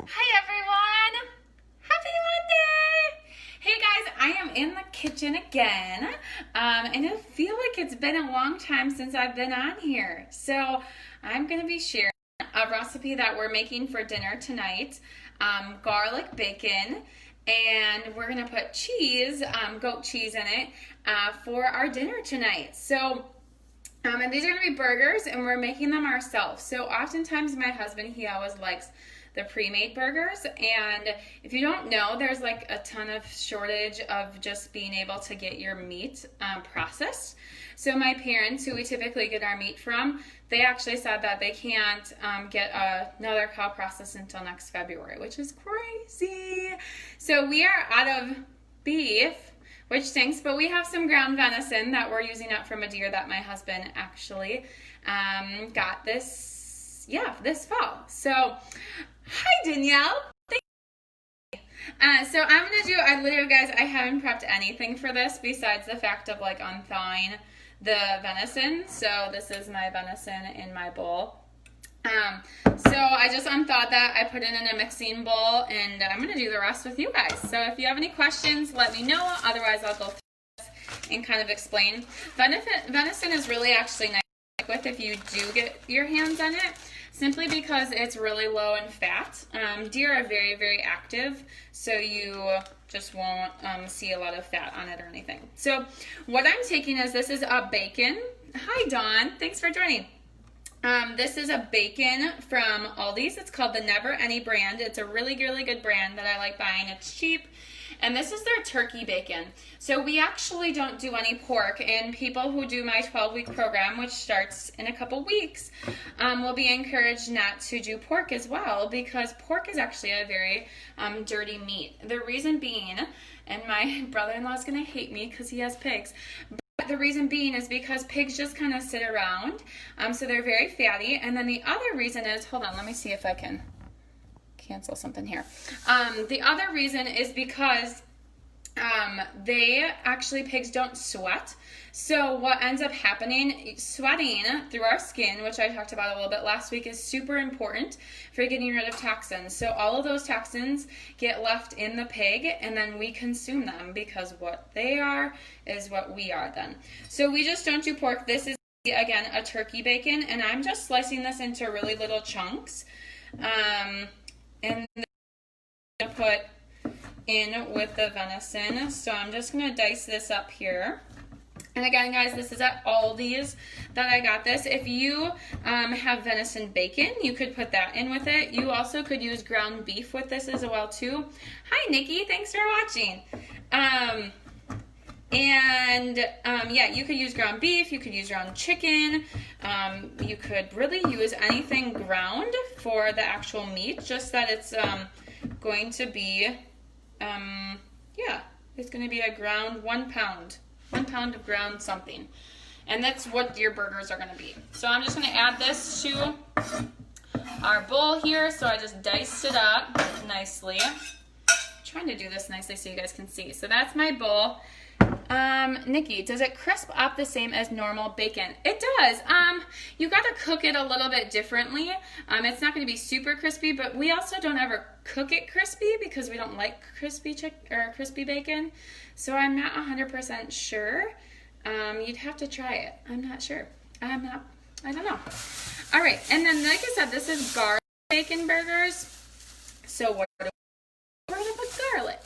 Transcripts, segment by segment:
Hi everyone! Happy Monday! Hey guys, I am in the kitchen again, and I feel like it's been a long time since I've been on here. So I'm going to be sharing a recipe that we're making for dinner tonight, garlic bacon, and we're going to put cheese, goat cheese in it, for our dinner tonight. And these are going to be burgers, and we're making them ourselves. So oftentimes my husband, he always likes the pre-made burgers, and if you don't know, there's like a ton of shortage of just being able to get your meat processed. So my parents, who we typically get our meat from, they actually said that they can't get another cow processed until next February, which is crazy. So we are out of beef, which stinks, but we have some ground venison that we're using up from a deer that my husband actually got this fall. So hi, Danielle. So I'm going to I literally, guys, I haven't prepped anything for this besides the fact of like unthawing the venison. So this is my venison in my bowl. So I just unthawed that. I put it in a mixing bowl, and I'm going to do the rest with you guys. So if you have any questions, let me know. Otherwise, I'll go through this and kind of explain. Venison is really actually nice to cook with if you do get your hands on it, simply because it's really low in fat. Deer are very, very active, so you just won't see a lot of fat on it or anything. So what I'm taking is, this is a bacon. Hi, Dawn. Thanks for joining. This is a bacon from Aldi's. It's called the Never Any brand. It's a really, really good brand that I like buying. It's cheap. And this is their turkey bacon. So we actually don't do any pork, and people who do my 12-week program, which starts in a couple weeks, will be encouraged not to do pork as well, because pork is actually a very dirty meat. The reason being, and my brother-in-law is going to hate me because he has pigs, the reason being is because pigs just kind of sit around, so they're very fatty. And then the other reason is, hold on, let me see if I can cancel something here. The other reason is because pigs don't sweat. So what ends up happening, sweating through our skin, which I talked about a little bit last week, is super important for getting rid of toxins. So all of those toxins get left in the pig, and then we consume them, because what they are is what we are then. So we just don't do pork. This is, again, a turkey bacon, and I'm just slicing this into really little chunks. And then I'm going to put in with the venison. So I'm just going to dice this up here. And again, guys, this is at Aldi's that I got this. If you have venison bacon, you could put that in with it. You also could use ground beef with this as well, too. Hi, Nikki. Thanks for watching. Yeah, you could use ground beef. You could use ground chicken. You could really use anything ground for the actual meat, just that it's going to be, it's going to be a ground 1 pound. 1 pound of ground something. And that's what your burgers are going to be. So I'm just going to add this to our bowl here. So I just diced it up nicely. I'm trying to do this nicely so you guys can see. So that's my bowl. Nikki, does it crisp up the same as normal bacon? It does. You got to cook it a little bit differently. It's not going to be super crispy, but we also don't ever cook it crispy because we don't like crispy bacon. So I'm not 100% sure. You'd have to try it. I'm not sure. I don't know. All right. And then, like I said, this is garlic bacon burgers. So we're going to put garlic.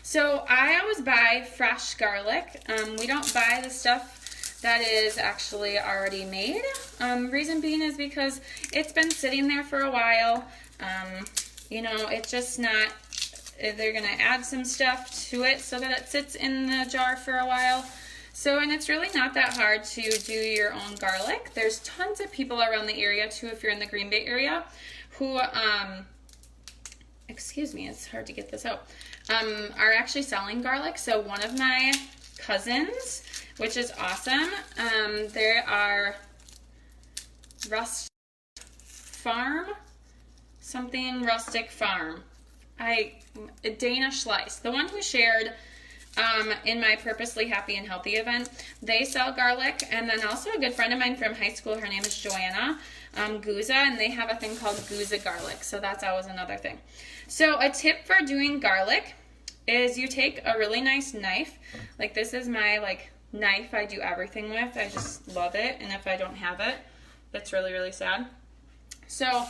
So I always buy fresh garlic. We don't buy the stuff that is actually already made. Reason being is because it's been sitting there for a while. It's just not, they're going to add some stuff to it so that it sits in the jar for a while. So, and it's really not that hard to do your own garlic. There's tons of people around the area too, if you're in the Green Bay area, who, excuse me, it's hard to get this out, are actually selling garlic. So one of my cousins, which is awesome, they are Rustic Farm, Dana Schleiss, the one who shared in my Purposely Happy and Healthy event. They sell garlic, and then also a good friend of mine from high school, her name is Joanna Guza, and they have a thing called Guza garlic, so that's always another thing. So a tip for doing garlic is you take a really nice knife, like this is my knife I do everything with. I just love it, and if I don't have it, it's really, really sad. So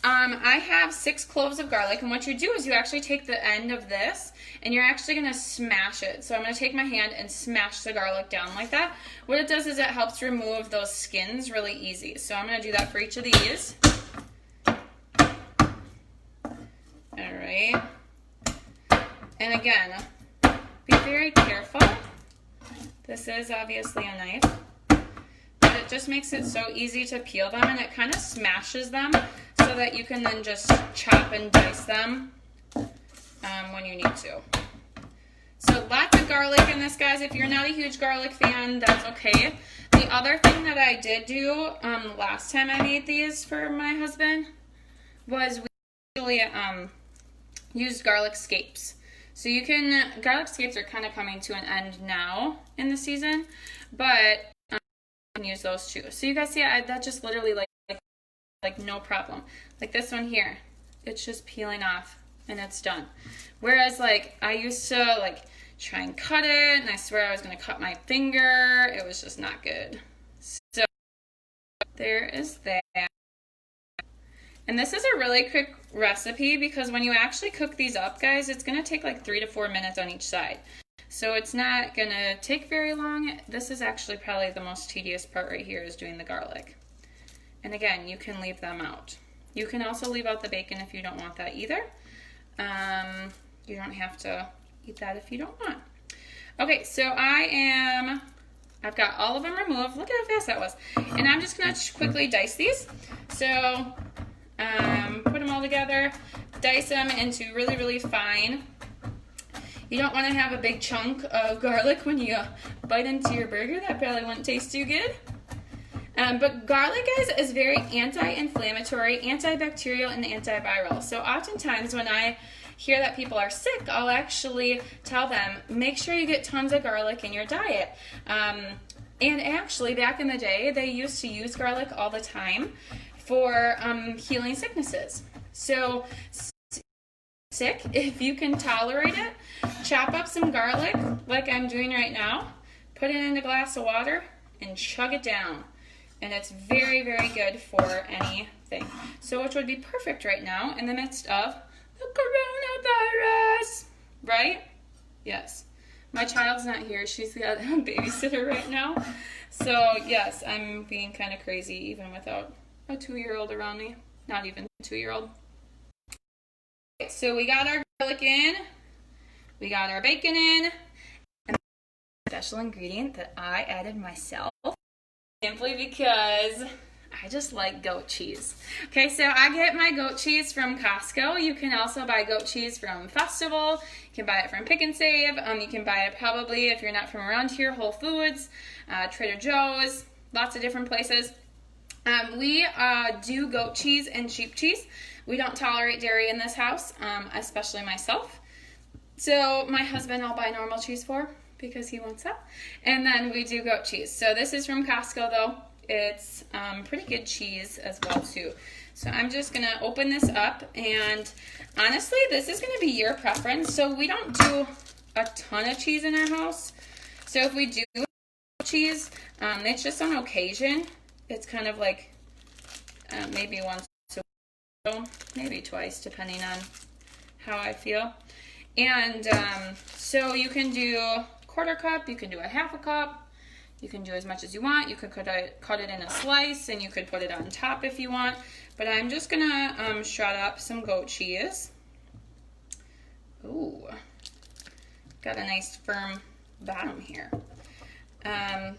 I have 6 cloves of garlic, and what you do is you actually take the end of this and you're actually going to smash it. So I'm going to take my hand and smash the garlic down like that. What it does is it helps remove those skins really easy. So I'm going to do that for each of these. Alright. And again, be very careful. This is obviously a knife, but it just makes it so easy to peel them, and it kind of smashes them so that you can then just chop and dice them when you need to. So lots of garlic in this, guys. If you're not a huge garlic fan, that's okay. The other thing that I did do last time I made these for my husband was we actually used garlic scapes. So you can, garlic scapes are kind of coming to an end now in the season, but you can use those too. So you guys see, that just literally like no problem. Like this one here, it's just peeling off and it's done. Whereas like I used to try and cut it, and I swear I was going to cut my finger. It was just not good. So there is that. And this is a really quick recipe because when you actually cook these up, guys, it's going to take like 3 to 4 minutes on each side. So it's not going to take very long. This is actually probably the most tedious part right here, is doing the garlic. And again, you can leave them out. You can also leave out the bacon if you don't want that either. You don't have to eat that if you don't want. Okay, so I've got all of them removed. Look at how fast that was. And I'm just going to quickly dice these. So put them all together, dice them into really, really fine. You don't want to have a big chunk of garlic when you bite into your burger. That probably wouldn't taste too good. But garlic, guys, is very anti-inflammatory, antibacterial, and antiviral. So oftentimes when I hear that people are sick, I'll actually tell them, make sure you get tons of garlic in your diet. And actually, back in the day, they used to use garlic all the time for healing sicknesses. So sick, if you can tolerate it, chop up some garlic like I'm doing right now, put it in a glass of water, and chug it down. And it's very, very good for anything. So which would be perfect right now in the midst of the coronavirus, right? Yes. My child's not here. She's got a babysitter right now. So yes, I'm being kind of crazy even without a 2-year-old around me. Not even a 2-year-old. Okay, so we got our garlic in. We got our bacon in. And the special ingredient that I added myself, simply because I just like goat cheese. Okay, so I get my goat cheese from Costco. You can also buy goat cheese from Festival. You can buy it from Pick and Save. You can buy it probably, if you're not from around here, Whole Foods, Trader Joe's, lots of different places. We do goat cheese and sheep cheese. We don't tolerate dairy in this house, especially myself. So my husband I'll buy normal cheese for because he wants that. And then we do goat cheese. So this is from Costco though. It's pretty good cheese as well too. So I'm just going to open this up, and honestly this is going to be your preference. So we don't do a ton of cheese in our house. So if we do cheese, it's just on occasion. It's kind of like maybe once a week, maybe twice, depending on how I feel. And so you can do a 1/4 cup, you can do a 1/2 cup, you can do as much as you want. You could cut it in a slice, and you could put it on top if you want. But I'm just gonna shred up some goat cheese. Ooh, got a nice firm bottom here.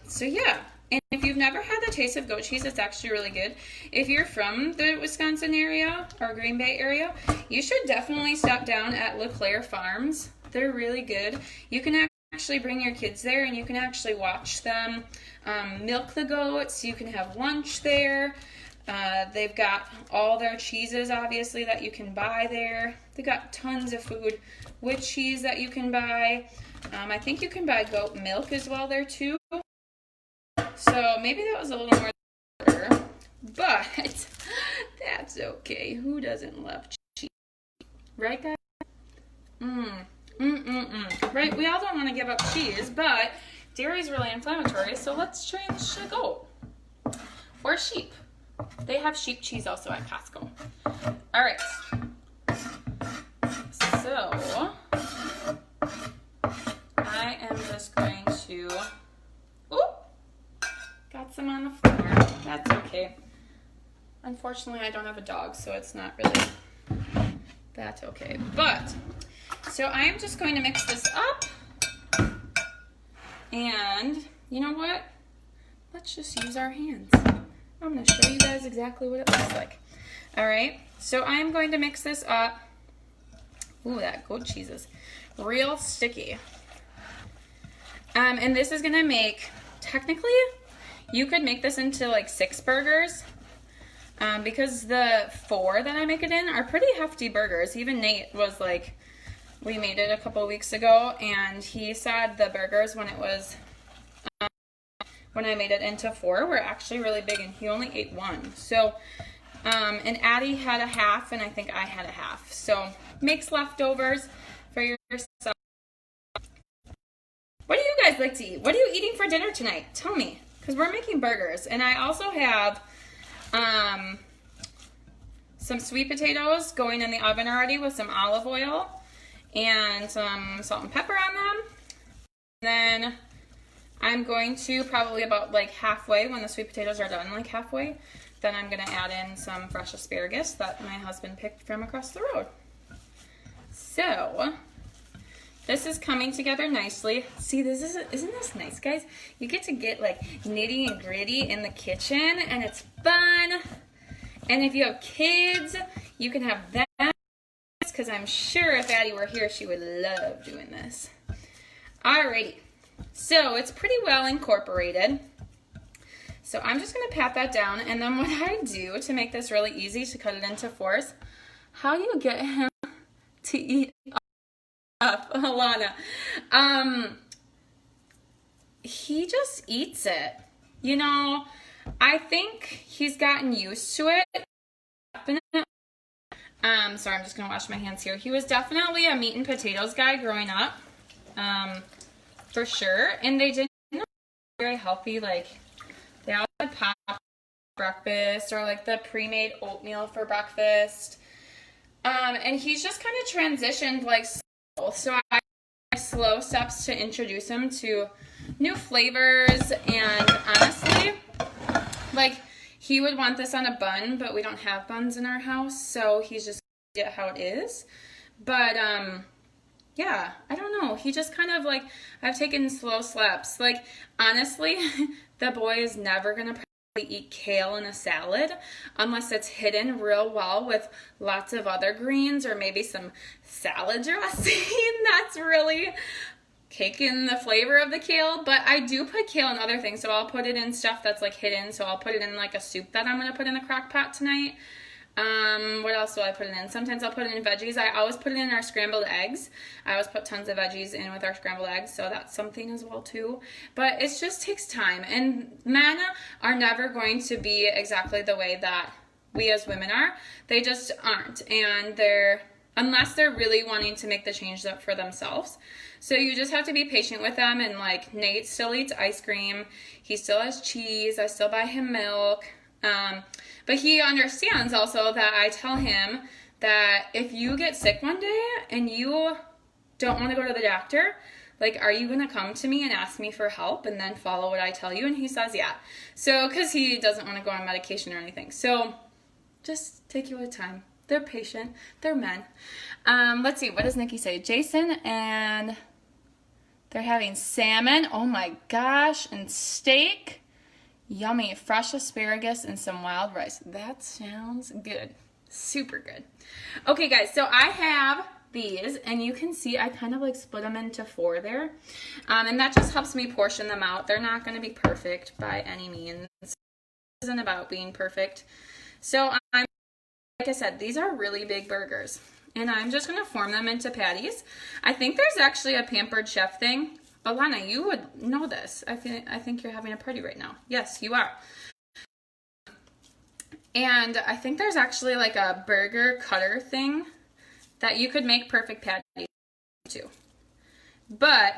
So yeah. And if you've never had the taste of goat cheese, it's actually really good. If you're from the Wisconsin area or Green Bay area, you should definitely stop down at LeClaire Farms. They're really good. You can actually bring your kids there, and you can actually watch them milk the goats. You can have lunch there. They've got all their cheeses, obviously, that you can buy there. They've got tons of food with cheese that you can buy. I think you can buy goat milk as well there, too. So maybe that was a little more, but that's okay. Who doesn't love cheese? Right, guys? Right, we all don't want to give up cheese, but dairy is really inflammatory, so let's change to goat or sheep. They have sheep cheese also at Costco. All right. So I am just going to, got some on the floor. That's okay. Unfortunately, I don't have a dog, so it's not really that okay. But, so I am just going to mix this up. And, you know what? Let's just use our hands. I'm going to show you guys exactly what it looks like. All right, so I'm going to mix this up. Ooh, that goat cheese is real sticky. And this is going to make, technically, you could make this into like 6 burgers. Because the 4 that I make it in are pretty hefty burgers. Even Nate was like, we made it a couple weeks ago, and he said the burgers when it was, when I made it into 4 were actually really big, and he only ate 1. So, and Addie had a half, and I think I had a half. So, makes leftovers for yourself. What do you guys like to eat? What are you eating for dinner tonight? Tell me, because we're making burgers. And I also have some sweet potatoes going in the oven already with some olive oil and some salt and pepper on them. And then I'm going to probably about like halfway, when the sweet potatoes are done, like halfway, then I'm going to add in some fresh asparagus that my husband picked from across the road. So this is coming together nicely. See, isn't this nice, guys? You get to get like nitty and gritty in the kitchen, and it's fun. And if you have kids, you can have them, because I'm sure if Addie were here, she would love doing this. Alrighty, so it's pretty well incorporated. So I'm just gonna pat that down, and then what I do to make this really easy to cut it into 4s, how do you get him to eat up, Alana? He just eats it. You know, I think he's gotten used to it. Sorry, I'm just gonna wash my hands here. He was definitely a meat and potatoes guy growing up, for sure. And they didn't very healthy. Like, they all had pop breakfast, or like the pre-made oatmeal for breakfast. And he's just kind of transitioned like slow. So I slow steps to introduce him to new flavors. And honestly, like, he would want this on a bun, but we don't have buns in our house, so he's just gonna get how it is. But yeah, I don't know. He just kind of like, I've taken slow steps. Like, honestly, the boy is never gonna probably eat kale in a salad unless it's hidden real well with lots of other greens, or maybe some salad dressing that's really taking the flavor of the kale. But I do put kale in other things, so I'll put it in stuff that's like hidden. So I'll put it in like a soup that I'm gonna put in the crock pot tonight. What else do I put it in? Sometimes I'll put it in veggies. I always put it in our scrambled eggs. I always put tons of veggies in with our scrambled eggs, so that's something as well too. But it just takes time, and men are never going to be exactly the way that we as women are. They just aren't, and unless they're really wanting to make the change up for themselves. So you just have to be patient with them. And like, Nate still eats ice cream. He still has cheese. I still buy him milk. But he understands also that I tell him that if you get sick one day and you don't want to go to the doctor, like, are you going to come to me and ask me for help and then follow what I tell you? And he says, yeah. So, because he doesn't want to go on medication or anything. So just take you with time. They're patient. They're men. Let's see. What does Nikki say? Jason and they're having salmon. Oh my gosh. And steak. Yummy. Fresh asparagus and some wild rice. That sounds good. Super good. Okay, guys. So I have these, and you can see I kind of like split them into 4 there. And that just helps me portion them out. They're not going to be perfect by any means. It isn't about being perfect. So I'm, like I said, these are really big burgers. And I'm just going to form them into patties. I think there's actually a Pampered Chef thing. Alana, you would know this. I think you're having a party right now. Yes, you are. And I think there's actually like a burger cutter thing that you could make perfect patties too. But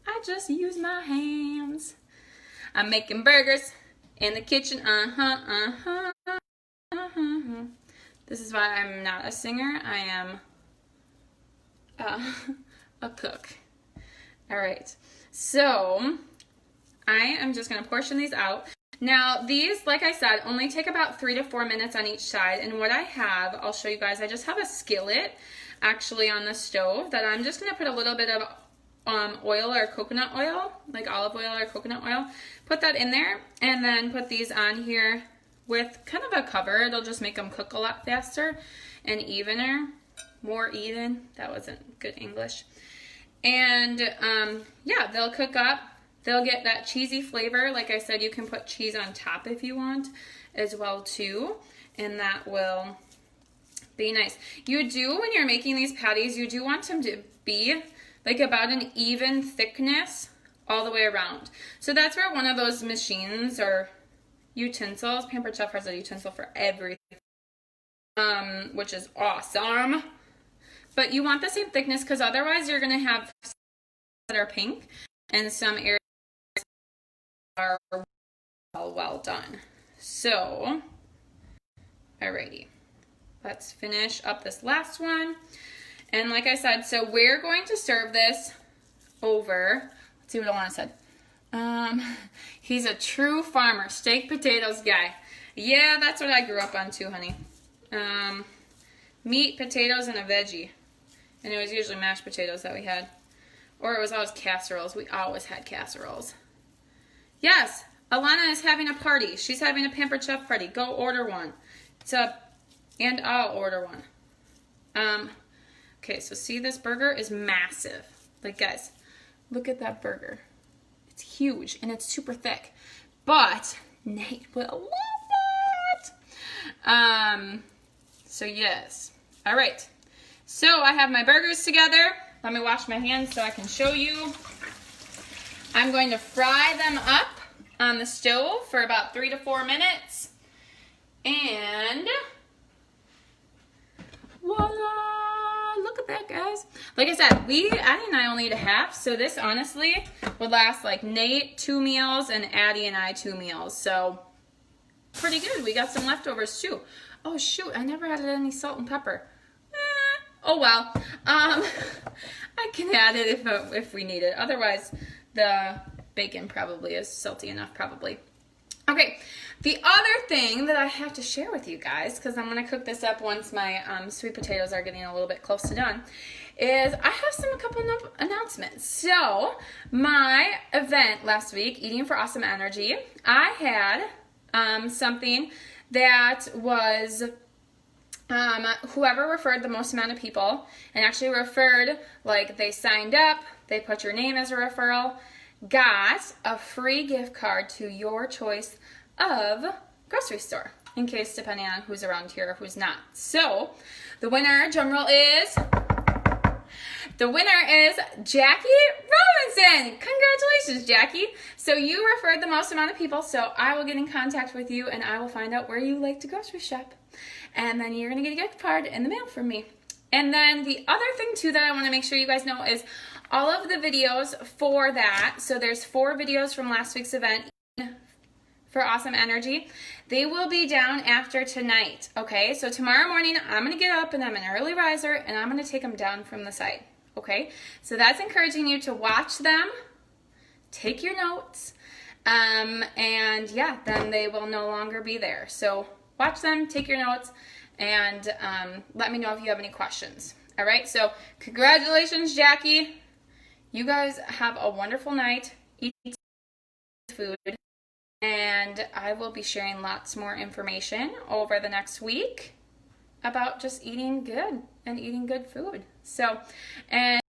I just use my hands. I'm making burgers in the kitchen. This is why I'm not a singer. I am a cook. All right. So I am just going to portion these out. Now these, like I said, only take about 3 to 4 minutes on each side. And what I have, I'll show you guys, I just have a skillet actually on the stove that I'm just going to put a little bit of oil or coconut oil, like olive oil or coconut oil. Put that in there and then put these on here with kind of a cover. It'll just make them cook a lot faster and evener, more even. That wasn't good English. And yeah, they'll cook up. They'll get that cheesy flavor. Like I said, you can put cheese on top if you want as well too, and that will be nice. You do, when you're making these patties, you do want them to be like about an even thickness all the way around. So that's where one of those machines or utensils, Pampered Chef has a utensil for everything, which is awesome. But you want the same thickness because otherwise you're going to have that are pink and some areas are well done. So, alrighty. Let's finish up this last one. And like I said, so we're going to serve this over, let's see what Alana said. He's a true farmer, steak potatoes guy. Yeah, that's what I grew up on too, honey. Meat, potatoes, and a veggie. And it was usually mashed potatoes that we had. Or it was always casseroles. We always had casseroles. Yes, Alana is having a party. She's having a Pampered Chef party. Go order one. And I'll order one. Okay, so see, this burger is massive. Like, guys, look at that burger. It's huge and it's super thick. But Nate will love it. So yes. All right. So I have my burgers together. Let me wash my hands so I can show you. I'm going to fry them up on the stove for about 3 to 4 minutes. And voila! Look at that, guys. Like I said, Addie and I only eat a half, so this honestly would last like Nate 2 meals and Addie and I 2 meals. So pretty good. We got some leftovers too. Oh shoot, I never added any salt and pepper. Oh well. I can add it if we need it. Otherwise, the bacon probably is salty enough, probably. Okay, the other thing that I have to share with you guys, because I'm going to cook this up once my sweet potatoes are getting a little bit close to done, is I have a couple of announcements. So, my event last week, Eating for Awesome Energy, I had something that was whoever referred the most amount of people, and actually referred, like they signed up, they put your name as a referral, got a free gift card to your choice of grocery store, in case depending on who's around here or who's not. So the winner, drumroll, is Jackie Robinson. Congratulations, Jackie. So you referred the most amount of people, so I will get in contact with you and I will find out where you like to grocery shop. And then you're going to get a gift card in the mail from me. And then the other thing too that I want to make sure you guys know is all of the videos for that. So there's 4 videos from last week's event for Awesome Energy. They will be down after tonight. Okay, so tomorrow morning I'm going to get up and I'm an early riser and I'm going to take them down from the site. Okay, so that's encouraging you to watch them, take your notes, and yeah, then they will no longer be there. So watch them, take your notes, and let me know if you have any questions. All right, so congratulations, Jackie. You guys have a wonderful night. Eat food. And I will be sharing lots more information over the next week about just eating good and eating good food. So, and